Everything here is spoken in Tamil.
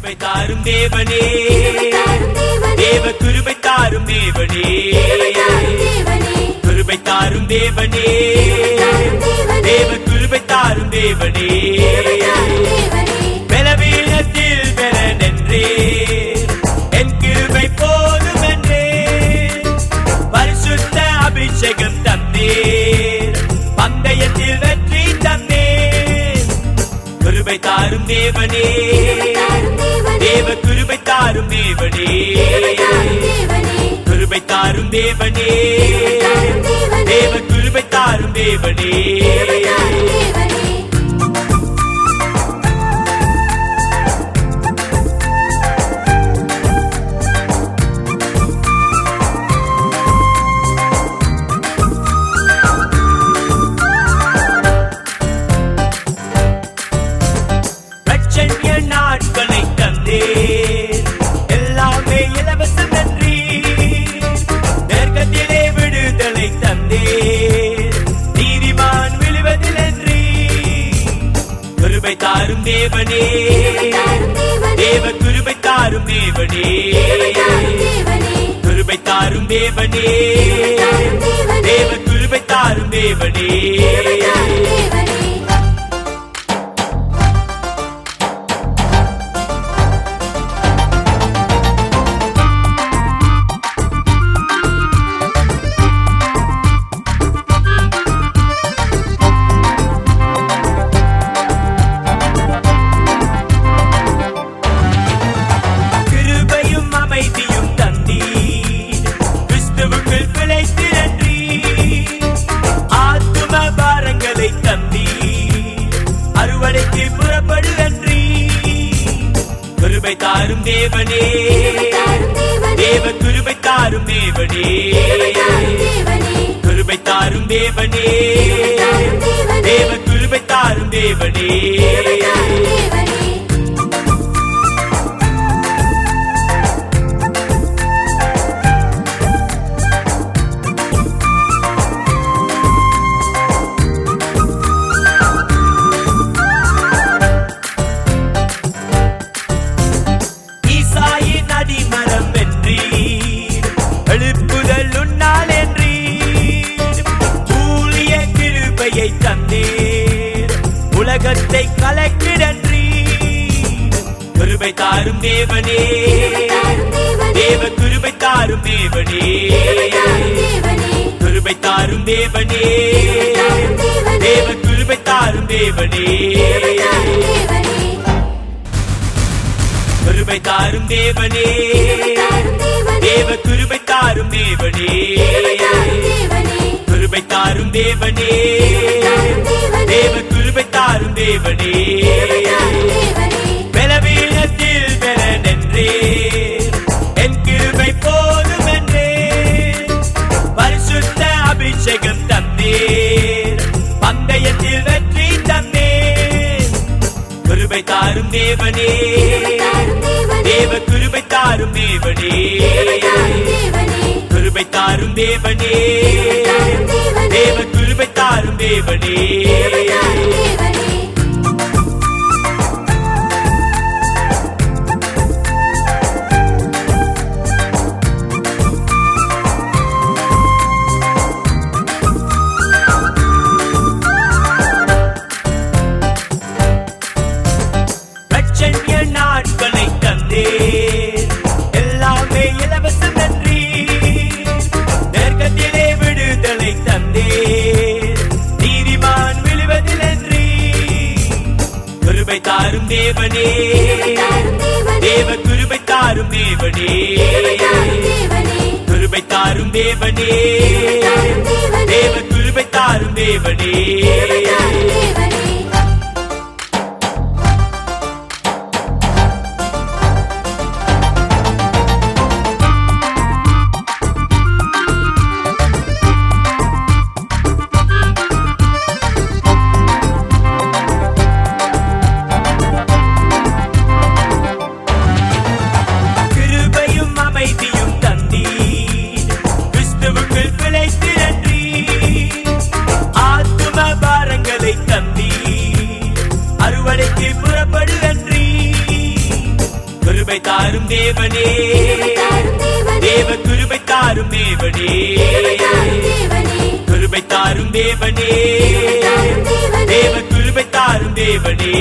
கிருபை தாரும் தேவனே, தேவ கிருபை தாரும் தேவனே, கிருபை தாரும் தேவனே, தேவ கிருபை தாரும் தேவனே. பலவீனத்தில் பலனென்றே என் கிருபை போதும் என்றே பரிசுத்த அபிஷேகம் தந்தேர், பந்தயத்தில் வெற்றி தந்தேர். கிருபை தாரும் தேவனே, தேவ கிருபை தாரும் தேவனே, கிருபை தாரும் தேவனே, தேவ கிருபை தாரும் தேவனே. நாட்களை தந்தேர், எல்லாமே இலவசம் நன்றி. நெருக்கத்திலே விடுதலை தந்தேர், நீதிமான் விழுவதில் நன்றி. கிருபை தாரும் தேவனே, தேவ கிருபை தாரும் தேவனே, கிருபை தாரும் தேவனே, தேவ கிருபை தாரும் தேவனே. கிருபை தாரும் தேவனே, தேவ கிருபை தாரும் தேவனே, கிருபை தாரும் தேவனே, தேவ கிருபை தாரும் தேவனே. தந்தீர், உலகத்தை கலக்கிடன்றி. கிருபை தாரும் தேவனே, தேவ கிருபை தாரும் தேவனே, கிருபை தாரும் தேவனே, தேவ கிருபை தாரும் தேவனே. கிருபை தாரும் தேவனே, தேவ கிருபை தாரும் தேவனே, கிருபை தாரும் தேவனே, தேவ கிருபை தாரும் தேவனே. பலவீனத்தில் பலனென்றே என் கிருபை போதும் என்றே பரிசுத்த அபிஷேகம் தந்தேர், பந்தயத்தில் வெற்றி தந்தேர். கிருபை தாரும் தேவனே, தேவ கிருபை தாரும் தேவனே, கிருபை தாரும் தேவனே, தேவ கிருபை தாரும் தேவனே. நாட்களை தந்தேர், எல்லாமே இலவசம் நன்றி. நெருக்கத்திலே விடுதலை தந்தேர், நீதிமான் விழுவதில் நன்றி. கிருபை தாரும் தேவனே, தேவ கிருபை தாரும் தேவனே, கிருபை தாரும் தேவனே, தேவ கிருபை தாரும் தேவனே. பிழைத்து நன்றி, ஆத்தும பாரங்கள் கிருபை தாரும் தேவனே தேவ கிருபை தாரும் தேவனே கிருபை தாரும் தேவனே தேவ கிருபை தாரும் தேவனே